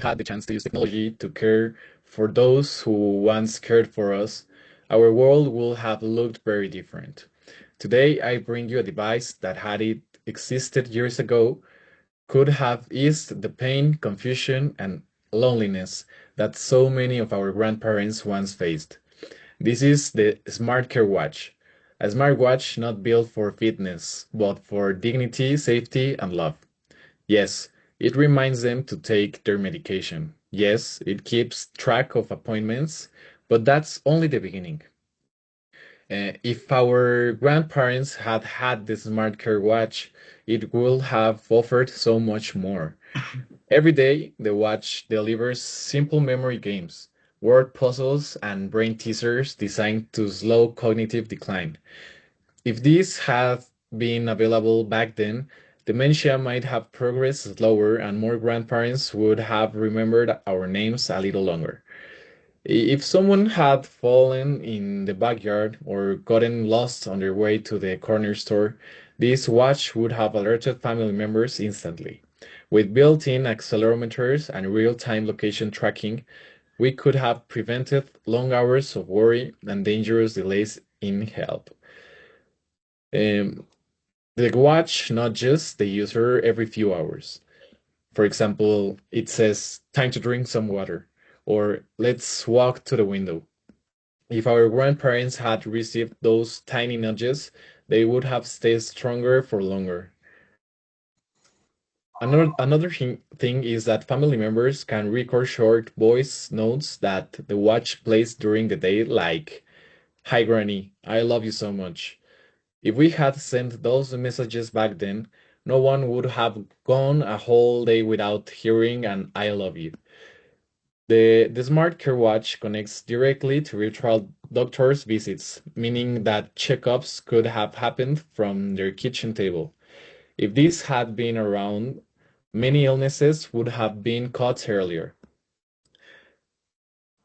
had the chance to use technology to care for those who once cared for us, our world would have looked very different. Today, I bring you a device that, had it existed years ago, could have eased the pain, confusion, and loneliness that so many of our grandparents once faced. This is the Smart Care Watch, a smartwatch not built for fitness, but for dignity, safety, and love. Yes, it reminds them to take their medication. Yes, it keeps track of appointments, but that's only the beginning. If our grandparents had had the Smart Care Watch, it would have offered so much more. Every day, the watch delivers simple memory games, word puzzles, and brain teasers designed to slow cognitive decline. If these had been available back then, dementia might have progressed slower and more grandparents would have remembered our names a little longer. If someone had fallen in the backyard or gotten lost on their way to the corner store, this watch would have alerted family members instantly. With built-in accelerometers and real-time location tracking, we could have prevented long hours of worry and dangerous delays in help. Um, the watch nudges the user every few hours. For example, it says, time to drink some water, or let's walk to the window. If our grandparents had received those tiny nudges, they would have stayed stronger for longer. Another thing is that family members can record short voice notes that the watch plays during the day, like, Hi, Granny, I love you so much. If we had sent those messages back then, no one would have gone a whole day without hearing an I love you. The Smart Care Watch connects directly to virtual doctor's visits, meaning that checkups could have happened from their kitchen table. If this had been around, many illnesses would have been caught earlier.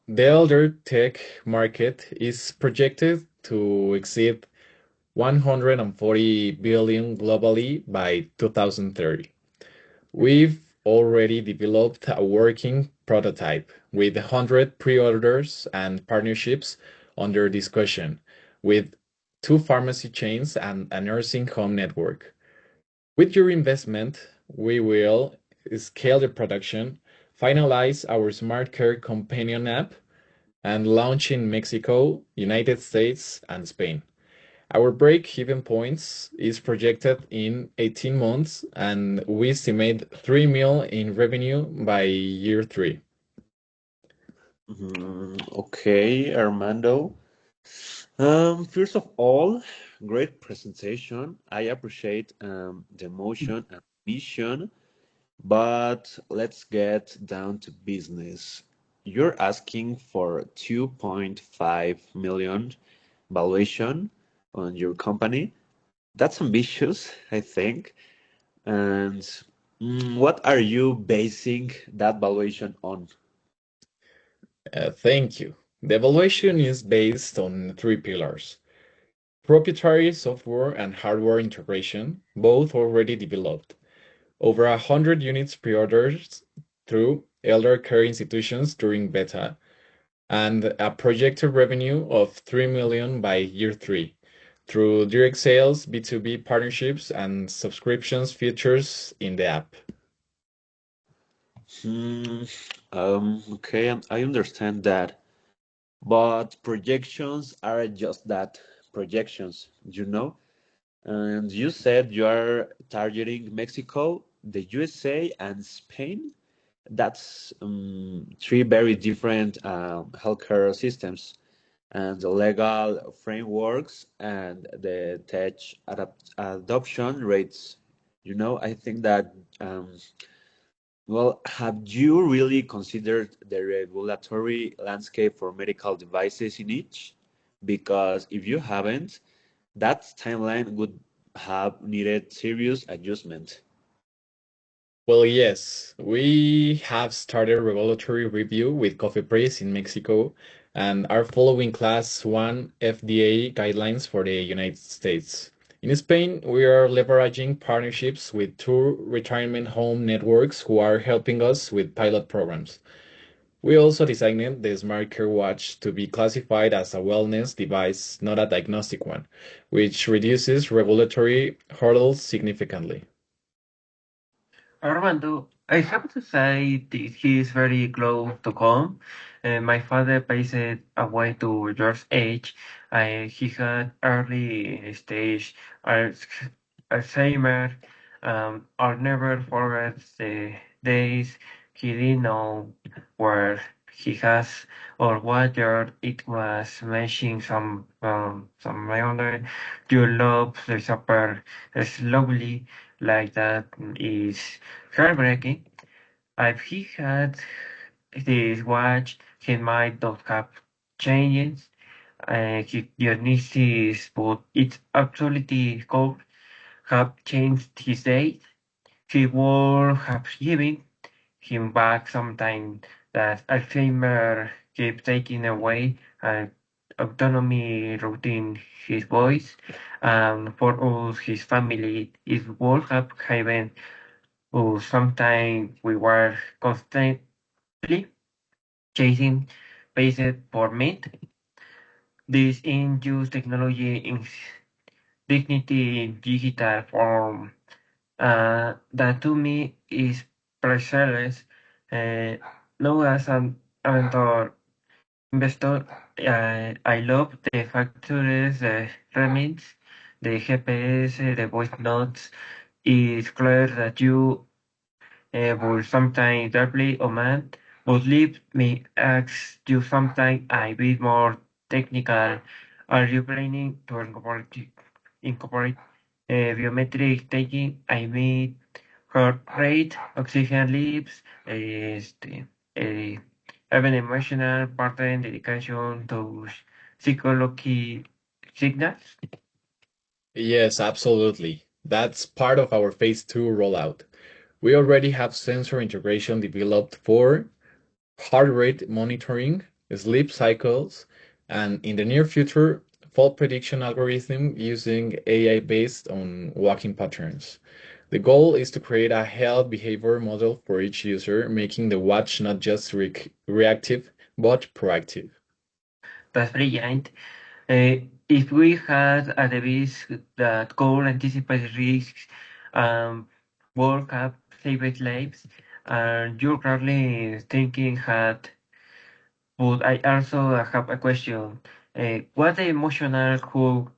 The elder tech market is projected to exceed 140 billion globally by 2030. We've already developed a working prototype with 100 pre-orders and partnerships under discussion with two pharmacy chains and a nursing home network. With your investment, we will scale the production, finalize our smart care companion app, and launch in Mexico, United States, and Spain. Our break-even points is projected in 18 months, and we estimate 3 million in revenue by year 3. Okay, Armando. First of all, great presentation. I appreciate the motion and mission, but let's get down to business. You're asking for 2.5 million valuation on your company. That's ambitious, I think. And what are you basing that valuation on? Thank you. The evaluation is based on three pillars: proprietary software and hardware integration, both already developed, over 100 units pre-ordered through elder care institutions during beta, and a projected revenue of 3 million by year 3 through direct sales, B2B partnerships, and subscriptions features in the app. Hmm, okay, I understand that. But projections are just that, projections, you know? And you said you are targeting Mexico, the USA, and Spain. That's three very different healthcare systems, and the legal frameworks and the tech adoption rates. I think that, well, have you really considered the regulatory landscape for medical devices in each? Because if you haven't, that timeline would have needed serious adjustment. Well, yes, we have started regulatory review with Cofepris in Mexico and are following Class 1 FDA guidelines for the United States. In Spain, we are leveraging partnerships with two retirement home networks who are helping us with pilot programs. We also designed the Smart Care Watch to be classified as a wellness device, not a diagnostic one, which reduces regulatory hurdles significantly. Armando, I have to say that he is very close to home. My father passed away to George's age. He had early stage Al- Alzheimer. I'll never forget the days he didn't know where he has or what year it was mentioning some other you love the supper slowly like that is heartbreaking. If he had this watch, he might not have changed his diagnosis, but it absolutely could have changed his day. He would have given him back sometime that Alzheimer kept taking away autonomy, routine, his voice, and for us, his family, it would have given who sometimes we were constantly chasing pace for meat. This induced technology in dignity in digital form that to me is priceless. Uh, now as an mentor investor, I love the factors, the remits, the GPS, the voice notes. It's clear that you will sometimes doubly oman, but leave me ask you sometimes a bit more technical. Are you planning to incorporate biometric taking? I mean, heart rate, oxygen levels, uh, even emotional pattern dedication to psychology signals. Yes, absolutely. That's part of our phase two rollout. We already have sensor integration developed for heart rate monitoring, sleep cycles, and in the near future, fault prediction algorithm using AI based on walking patterns. The goal is to create a health behavior model for each user, making the watch not just reactive, but proactive. That's brilliant. If we had a device that could anticipate risks, um, work up, save lives, and you're currently thinking had, but I also have a question. What the emotional hook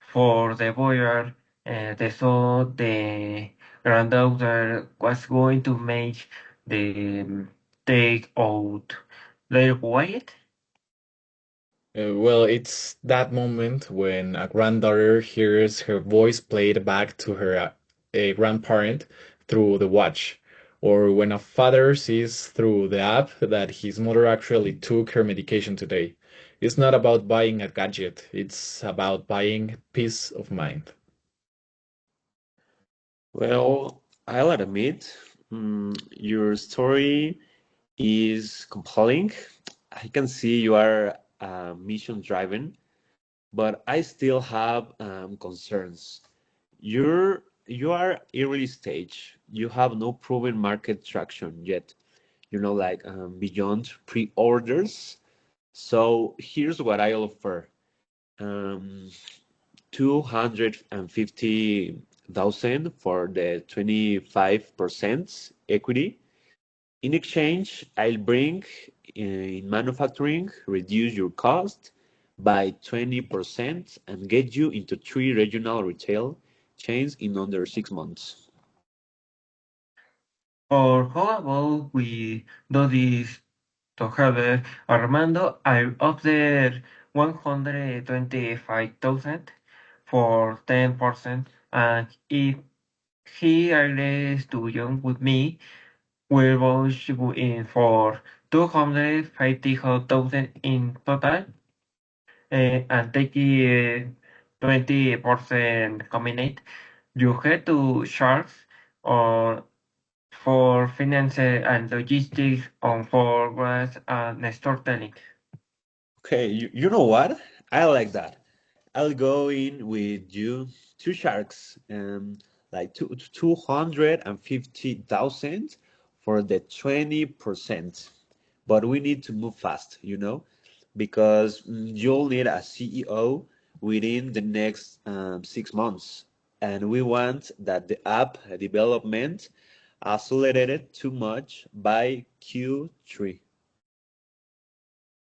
for the boy, the son, the granddaughter was going to make the take out their quiet? Well, it's that moment when a granddaughter hears her voice played back to her a grandparent through the watch, or when a father sees through the app that his mother actually took her medication today. It's not about buying a gadget, it's about buying peace of mind. Well, I'll admit, your story is compelling. I can see you are mission driven, but I still have concerns. You are early stage. You have no proven market traction yet. Like beyond pre-orders. So here's what I offer. Um, 250,000 for the 25% equity. In exchange, I'll bring in manufacturing, reduce your cost by 20% and get you into three regional retail chains in under 6 months. Or how about we do this together? Armando, I offer 125,000 for 10%, and if he agrees to join with me, we'll both go in for 250,000 in total, and take 20% combined. You have to charge or for finance and logistics on forwards and storytelling. Okay, you know what? I like that. I'll go in with you two sharks, like 250,000 for the 20%. But we need to move fast, because you'll need a CEO within the next 6 months. And we want that the app development accelerated too much by Q3.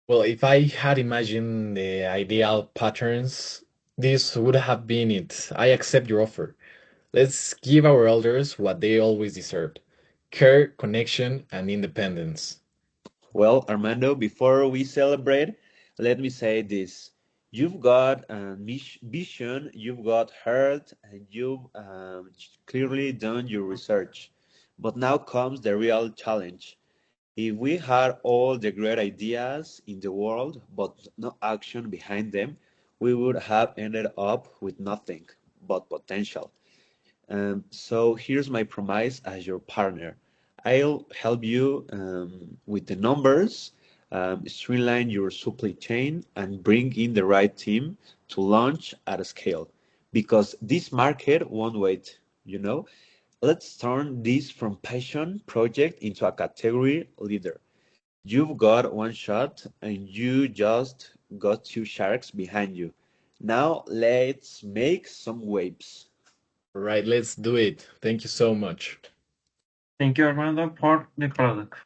Well, if I had imagined the ideal patterns, this would have been it. I accept your offer. Let's give our elders what they always deserved: care, connection, and independence. Well, Armando, before we celebrate, let me say this. You've got a vision, you've got heart, and you've clearly done your research. But now comes the real challenge. If we had all the great ideas in the world, but no action behind them, we would have ended up with nothing but potential. So here's my promise as your partner. I'll help you with the numbers, streamline your supply chain, and bring in the right team to launch at a scale. Because this market won't wait, you know? Let's turn this from passion project into a category leader. You've got one shot and you just got two sharks behind you. Now let's make some waves. All right, let's do it. Thank you so much. Thank you, Armando, for the product.